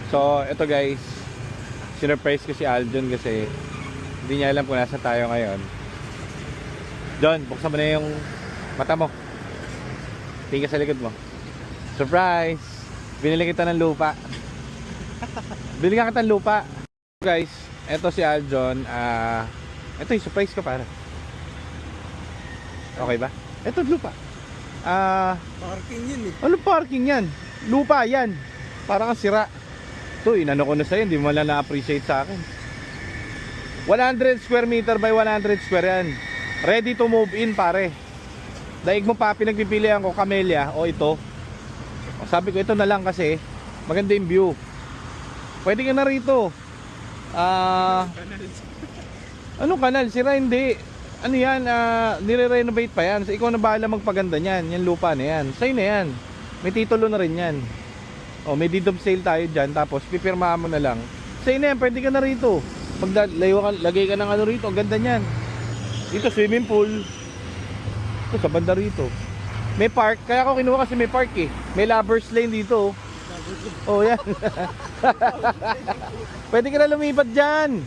So, ito guys, sinurprise ko si Aljon kasi hindi niya alam kung nasa tayo ngayon. John, buksan mo na yung mata mo. Tingin ka sa likod mo. Surprise! Binili kita ng lupa. Binili kita ng lupa. Guys, ito si Aljon. Ito yung surprise ko para. Okay ba? Ito lupa. Parking yun eh. Ano parking yan? Lupa yan. Parang ang sira. Ito, inano ko na sa'yo. Hindi mo lang na-appreciate sa akin. 100 square meter by 100 square yan. Ready to move in pare. Daig mo pa, pinagpipilian ko camellia o ito. Sabi ko ito na lang kasi maganda yung view. Pwede ka na rito. Anong kanal? Sira hindi. Ano yan? Nire-renovate pa yan. So, ikaw na bahala magpaganda niyan. Yan lupa na yan. Sa'yo na yan. May titulo na rin yan. O, may deed of sale tayo dyan. Tapos pipirmahan mo na lang. Sa'yo na yan. Pwede ka na rito. Pag lagay ka ng ano rito. Ang ganda niyan. Dito swimming pool. Ito sa banda rito. May park. Kaya ako kinuha kasi may park eh. May lovers lane dito. Oh, yan. Pwede ka na lumipat dyan.